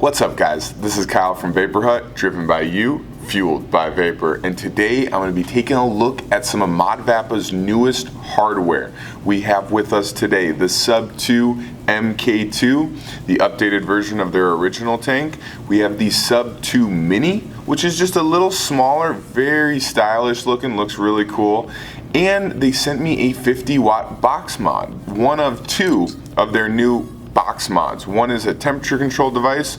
What's up, guys? This is Kyle from Vapor Hut, driven by you, fueled by vapor, and today I'm going to be taking a look at some of Modvapa's newest hardware. We have with us today the Sub2 MK2, the updated version of their original tank. We have the Sub2 MINI, which is just a little smaller, very stylish looking, looks really cool. And they sent me a 50-watt box mod, one of two of their new box mods. One is a temperature control device,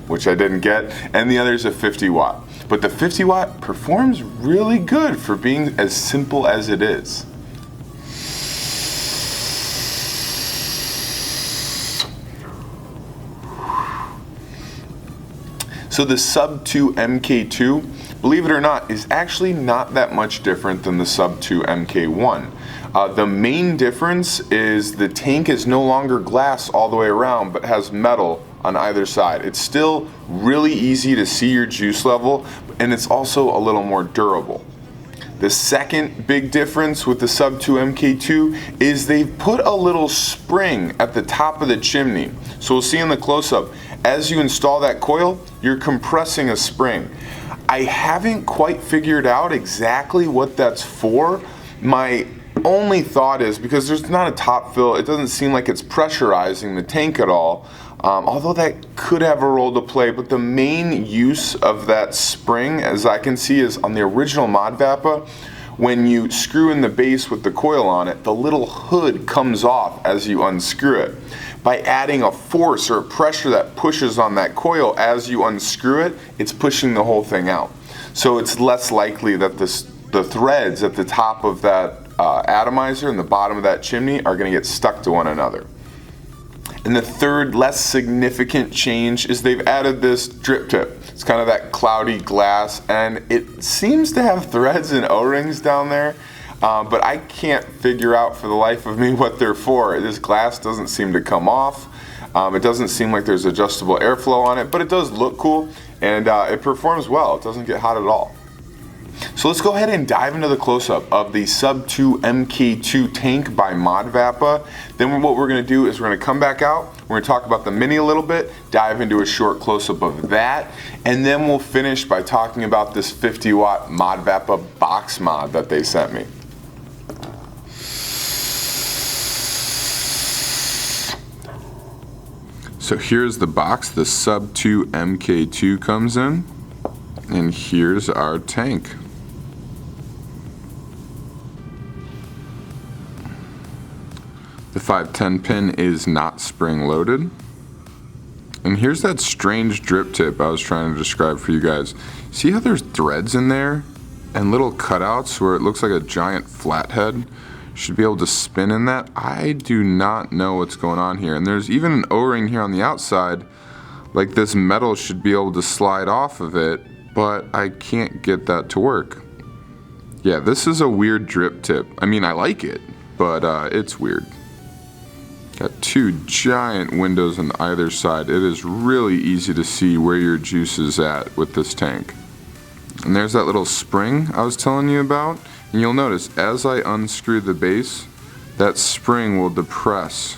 which I didn't get, and the other is a 50-watt. But the 50-watt performs really good for being as simple as it is. So the Sub2 MK2, believe it or not, is actually not that much different than the Sub2 MK1. The main difference is the tank is no longer glass all the way around, but has metal on either side. It's still really easy to see your juice level, and it's also a little more durable. The second big difference with the Sub2 MK2 is they've put a little spring at the top of the chimney. So we'll see in the close-up, as you install that coil, you're compressing a spring. I haven't quite figured out exactly what that's for. My only thought is, because there's not a top fill, it doesn't seem like it's pressurizing the tank at all, although that could have a role to play. But the main use of that spring, as I can see, is on the original Modvapa. When you screw in the base with the coil on it, the little hood comes off as you unscrew it. By adding a force or a pressure that pushes on that coil as you unscrew it, it's pushing the whole thing out. So it's less likely that the threads at the top of that atomizer and the bottom of that chimney are going to get stuck to one another. And the third, less significant change is they've added this drip tip. It's kind of that cloudy glass, and it seems to have threads and O-rings down there, but I can't figure out for the life of me what they're for. This glass doesn't seem to come off. It doesn't seem like there's adjustable airflow on it, but it does look cool, and it performs well. It doesn't get hot at all. So let's go ahead and dive into the close-up of the Sub2 MK2 tank by Modvapa. Then what we're going to do is we're going to come back out, we're going to talk about the Mini a little bit, dive into a short close-up of that, and then we'll finish by talking about this 50-watt Modvapa box mod that they sent me. So here's the box the Sub2 MK2 comes in, and here's our tank. The 510 pin is not spring loaded. And here's that strange drip tip I was trying to describe for you guys. See how there's threads in there and little cutouts where it looks like a giant flathead should be able to spin in that? I do not know what's going on here. And there's even an O-ring here on the outside, like this metal should be able to slide off of it, but I can't get that to work. Yeah, this is a weird drip tip. I mean, I like it, but it's weird. Got two giant windows on either side. It is really easy to see where your juice is at with this tank. And there's that little spring I was telling you about. And you'll notice as I unscrew the base, that spring will depress.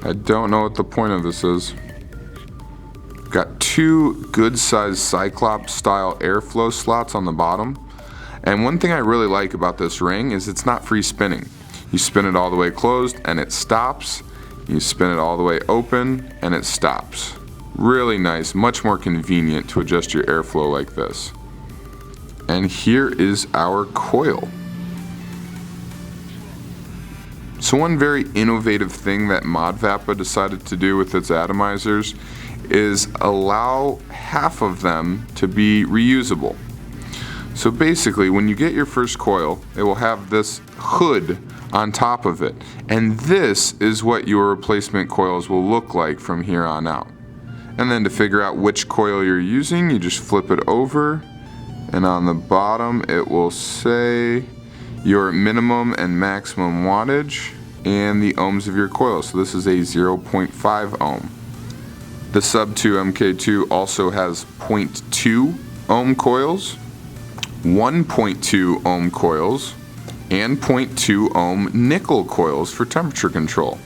I don't know what the point of this is. Got two good sized Cyclops style airflow slots on the bottom. And one thing I really like about this ring is it's not free spinning. You spin it all the way closed and it stops. You spin it all the way open and it stops. Really nice, much more convenient to adjust your airflow like this. And here is our coil. So one very innovative thing that Modvapa decided to do with its atomizers is allow half of them to be reusable. So basically, when you get your first coil, it will have this hood on top of it. And this is what your replacement coils will look like from here on out. And then to figure out which coil you're using, you just flip it over, and on the bottom it will say your minimum and maximum wattage and the ohms of your coil. So this is a 0.5 ohm. The Sub2 MK2 also has 0.2 ohm coils, 1.2 ohm coils, and 0.2 ohm nickel coils for temperature control.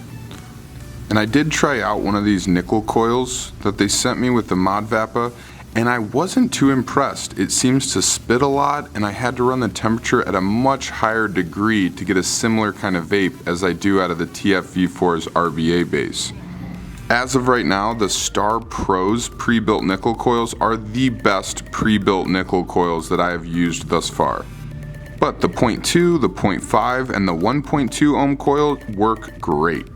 And I did try out one of these nickel coils that they sent me with the Modvapa, and I wasn't too impressed. It seems to spit a lot, and I had to run the temperature at a much higher degree to get a similar kind of vape as I do out of the TF-V4's RVA base. As of right now, the Star Pro's pre-built nickel coils are the best pre-built nickel coils that I have used thus far. But the 0.2, the 0.5, and the 1.2 ohm coil work great.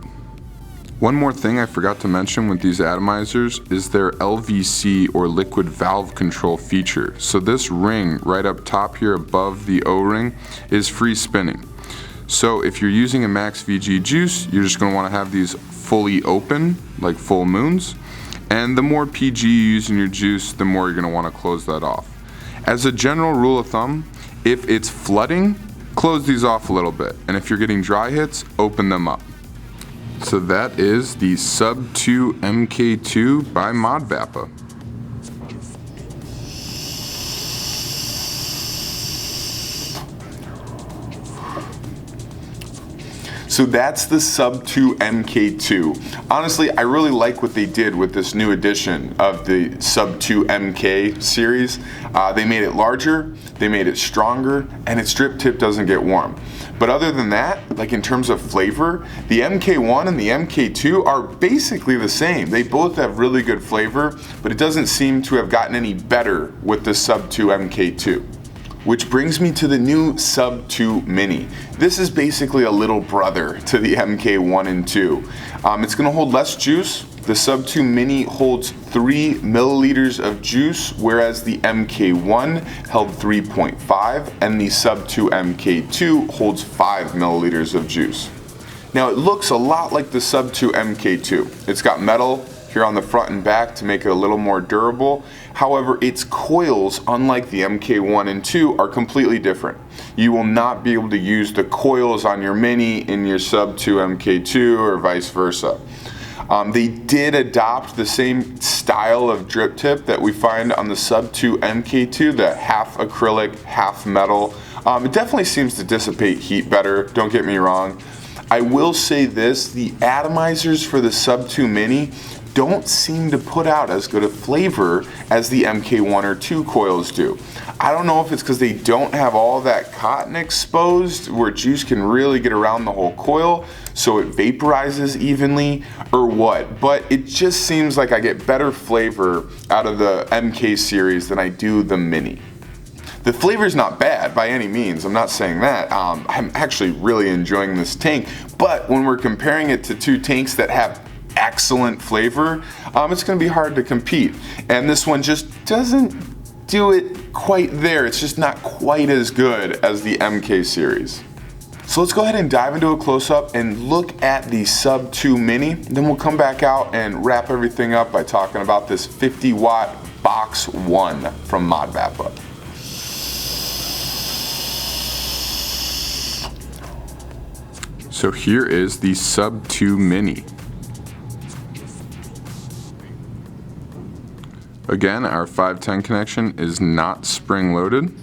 One more thing I forgot to mention with these atomizers is their LVC or liquid valve control feature. So this ring right up top here above the O-ring is free spinning. So if you're using a max VG juice, you're just going to want to have these fully open, like full moons. And the more PG you use in your juice, the more you're going to want to close that off. As a general rule of thumb, if it's flooding, close these off a little bit. And if you're getting dry hits, open them up. So that is the Sub2 MK2 by Modvapa. So that's the Sub2 MK2. Honestly, I really like what they did with this new edition of the Sub2 MK series. They made it larger, they made it stronger, and its drip tip doesn't get warm. But other than that, like in terms of flavor, the MK1 and the MK2 are basically the same. They both have really good flavor, but it doesn't seem to have gotten any better with the Sub2 MK2. Which brings me to the new Sub2 MINI. This is basically a little brother to the MK1 and 2. It's going to hold less juice. The Sub2 MINI holds 3 milliliters of juice, whereas the MK1 held 3.5, and the Sub2 MK2 holds 5 milliliters of juice. Now it looks a lot like the Sub2 MK2. It's got metal here on the front and back to make it a little more durable. However, its coils, unlike the MK1 and 2, are completely different. You will not be able to use the coils on your Mini in your Sub2 MK2 or vice versa. They did adopt the same style of drip tip that we find on the Sub2 MK2, the half acrylic, half metal. It definitely seems to dissipate heat better, don't get me wrong. I will say this, the atomizers for the Sub2 MINI don't seem to put out as good a flavor as the MK1 or 2 coils do. I don't know if it's because they don't have all that cotton exposed where juice can really get around the whole coil so it vaporizes evenly or what, but it just seems like I get better flavor out of the MK series than I do the Mini. The flavor's not bad by any means, I'm not saying that. I'm actually really enjoying this tank, but when we're comparing it to two tanks that have excellent flavor, it's going to be hard to compete. And this one just doesn't do it quite there. It's just not quite as good as the MK series. So let's go ahead and dive into a close-up and look at the Sub2 MINI. Then we'll come back out and wrap everything up by talking about this 50-watt BOX1 from Modvapa. So here is the Sub2 MINI. Again, our 510 connection is not spring-loaded.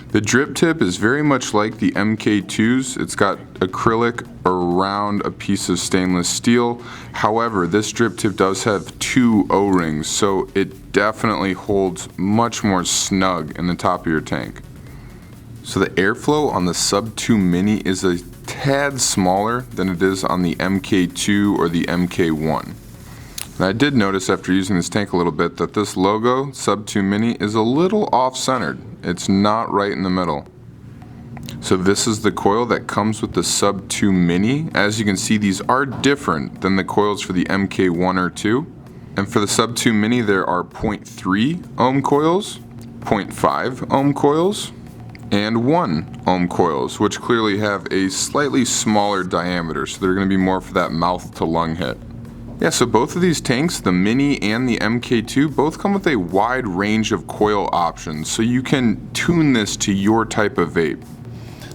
The drip tip is very much like the MK2's. It's got acrylic around a piece of stainless steel. However, this drip tip does have 2 O-rings, so it definitely holds much more snug in the top of your tank. So the airflow on the Sub2 MINI is a tad smaller than it is on the MK2 or the MK1. And I did notice after using this tank a little bit that this logo, Sub2 MINI, is a little off-centered. It's not right in the middle. So this is the coil that comes with the Sub2 MINI. As you can see, these are different than the coils for the MK1 or 2. And for the Sub2 MINI, there are 0.3 ohm coils, 0.5 ohm coils, and 1 ohm coils, which clearly have a slightly smaller diameter, so they're going to be more for that mouth to lung hit. Yeah, so both of these tanks, the Mini and the MK2, both come with a wide range of coil options, so you can tune this to your type of vape.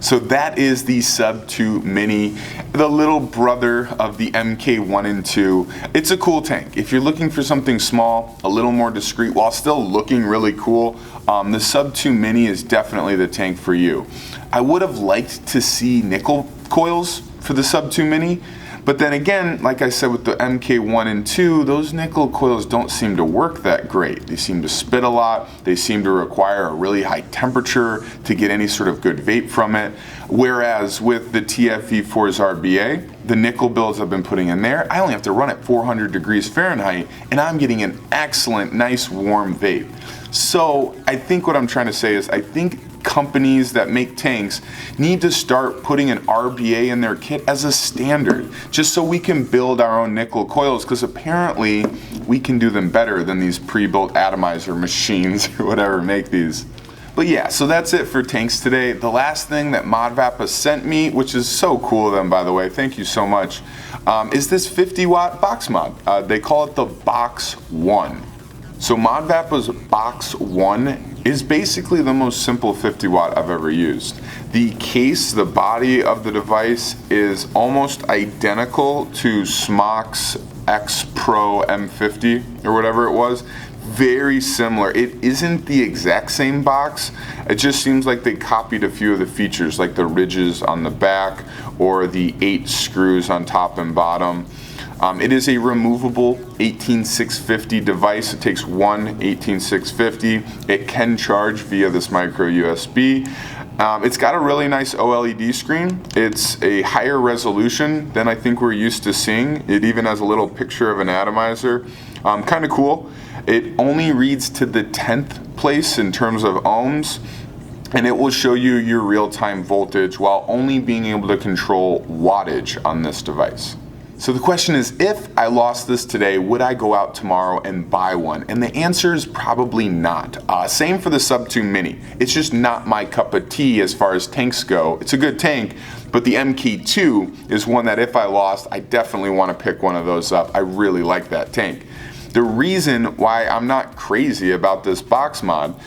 So that is the Sub2 MINI, the little brother of the MK1 and 2. It's a cool tank. If you're looking for something small, a little more discreet, while still looking really cool, the Sub2 MINI is definitely the tank for you. I would have liked to see nickel coils for the Sub2 MINI, but then again, like I said with the MK1 and 2, those nickel coils don't seem to work that great. They seem to spit a lot. They seem to require a really high temperature to get any sort of good vape from it. Whereas with the TFE4's RBA, the nickel builds I've been putting in there, I only have to run at 400 degrees Fahrenheit and I'm getting an excellent, nice warm vape. So I think what I'm trying to say is I think companies that make tanks need to start putting an RBA in their kit as a standard, just so we can build our own nickel coils, because apparently we can do them better than these pre-built atomizer machines or whatever make these. But yeah, so that's it for tanks today. The last thing that Modvapa sent me, which is so cool of them, by the way, thank you so much, is this 50-watt box mod. They call it the BOX1. So Modvapa's BOX1 is basically the most simple 50-watt I've ever used. The case, the body of the device is almost identical to Smock's X Pro M50 or whatever it was. Very similar. It isn't the exact same box. It just seems like they copied a few of the features, like the ridges on the back or the 8 screws on top and bottom. It is a removable 18650 device. It takes one 18650. It can charge via this micro USB. It's got a really nice OLED screen. It's a higher resolution than I think we're used to seeing. It even has a little picture of an atomizer. Kind of cool. It only reads to the 10th place in terms of ohms, and it will show you your real-time voltage while only being able to control wattage on this device. So the question is, if I lost this today, would I go out tomorrow and buy one? And the answer is probably not. Same for the Sub2 MINI. It's just not my cup of tea as far as tanks go. It's a good tank, but the MK2 is one that if I lost, I definitely want to pick one of those up. I really like that tank. The reason why I'm not crazy about this box mod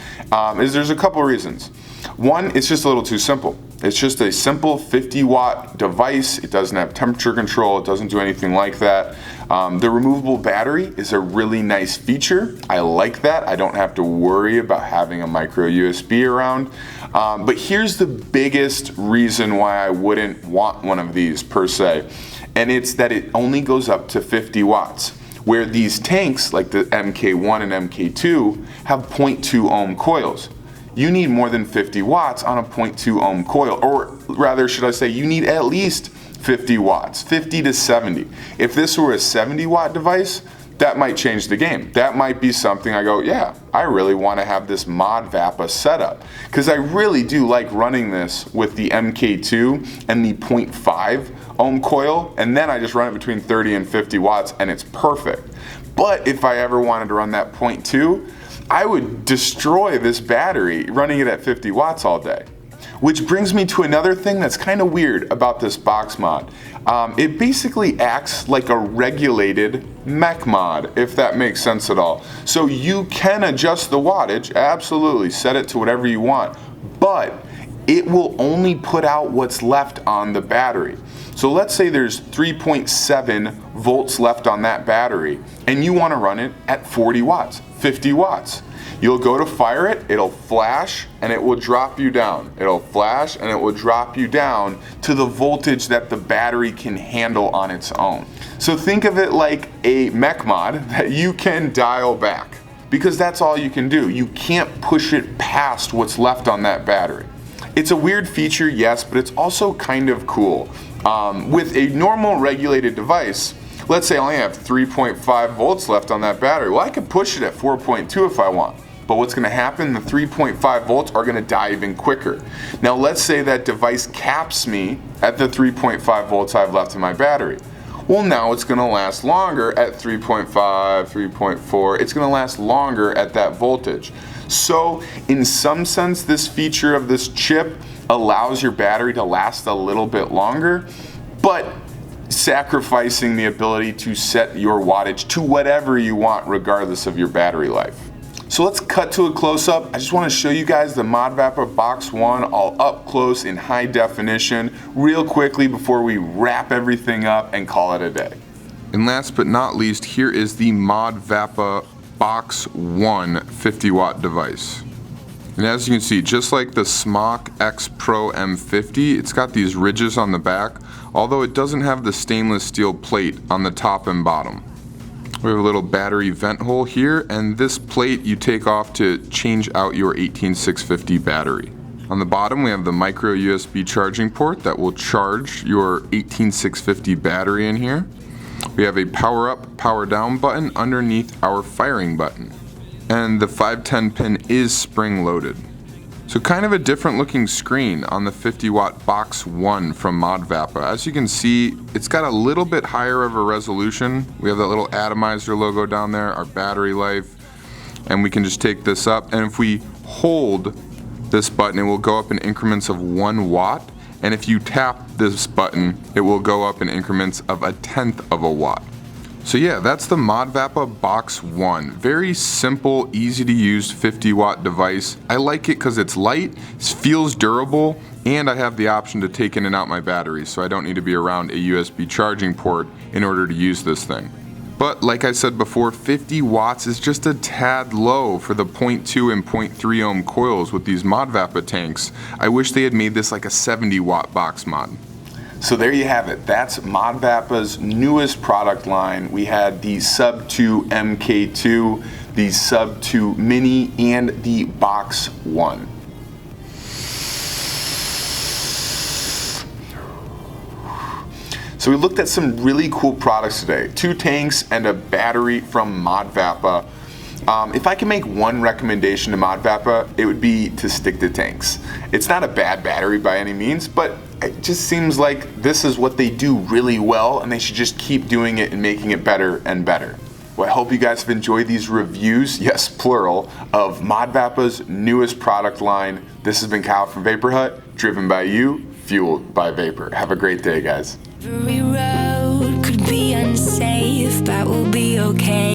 is there's a couple reasons. One, it's just a little too simple. It's just a simple 50-watt device. It doesn't have temperature control. It doesn't do anything like that. The removable battery is a really nice feature. I like that. I don't have to worry about having a micro USB around. But here's the biggest reason why I wouldn't want one of these per se, and it's that it only goes up to 50 watts. Where these tanks, like the MK1 and MK2, have 0.2 ohm coils. You need more than 50 watts on a 0.2 ohm coil, or rather, should I say, you need at least 50 watts, 50 to 70. If this were a 70-watt device, that might change the game. That might be something I go, yeah, I really want to have this Modvapa setup, because I really do like running this with the MK2 and the 0.5 ohm coil, and then I just run it between 30 and 50 watts, and it's perfect. But if I ever wanted to run that 0.2, I would destroy this battery running it at 50 watts all day. Which brings me to another thing that's kind of weird about this box mod. It basically acts like a regulated mech mod, if that makes sense at all. So you can adjust the wattage, absolutely, set it to whatever you want, but it will only put out what's left on the battery. So let's say there's 3.7 volts left on that battery, and you want to run it at 40 watts, 50 watts. You'll go to fire it, it'll flash, and it will drop you down. It'll flash, and it will drop you down to the voltage that the battery can handle on its own. So think of it like a mech mod that you can dial back, because that's all you can do. You can't push it past what's left on that battery. It's a weird feature, yes, but it's also kind of cool. With a normal regulated device, let's say I only have 3.5 volts left on that battery. Well, I could push it at 4.2 if I want. But what's going to happen, the 3.5 volts are going to die even quicker. Now let's say that device caps me at the 3.5 volts I have left in my battery. Well, now it's going to last longer at 3.5, 3.4. It's going to last longer at that voltage. So in some sense, this feature of this chip allows your battery to last a little bit longer, but sacrificing the ability to set your wattage to whatever you want regardless of your battery life. So let's cut to a close-up. I just want to show you guys the Modvapa BOX1 all up close in high definition real quickly before we wrap everything up and call it a day. And last but not least, here is the Modvapa BOX1 50-watt device. And as you can see, just like the Smock X Pro M50, it's got these ridges on the back, although it doesn't have the stainless steel plate on the top and bottom. We have a little battery vent hole here, and this plate you take off to change out your 18650 battery. On the bottom we have the micro USB charging port that will charge your 18650 battery in here. We have a power up, power down button underneath our firing button. And the 510 pin is spring loaded. So kind of a different looking screen on the 50-watt BOX1 from Modvapa. As you can see, it's got a little bit higher of a resolution. We have that little atomizer logo down there, our battery life, and we can just take this up. And if we hold this button, it will go up in increments of 1 watt. And if you tap this button, it will go up in increments of 1/10 of a watt. So yeah, that's the Modvapa BOX1. Very simple, easy to use 50-watt device. I like it because it's light, it feels durable, and I have the option to take in and out my batteries, so I don't need to be around a USB charging port in order to use this thing. But like I said before, 50 watts is just a tad low for the 0.2 and 0.3 ohm coils with these Modvapa tanks. I wish they had made this like a 70-watt box mod. So there you have it. That's Modvapa's newest product line. We had the Sub2 MK2, the Sub2 MINI, and the BOX1. So we looked at some really cool products today. 2 tanks and a battery from Modvapa. If I can make one recommendation to Modvapa, it would be to stick to tanks. It's not a bad battery by any means, but it just seems like this is what they do really well, and they should just keep doing it and making it better and better. Well, I hope you guys have enjoyed these reviews, yes, plural, of Modvapa's newest product line. This has been Kyle from Vapor Hut, driven by you, fueled by Vapor. Have a great day, guys. Every road could be unsafe, but we'll be okay.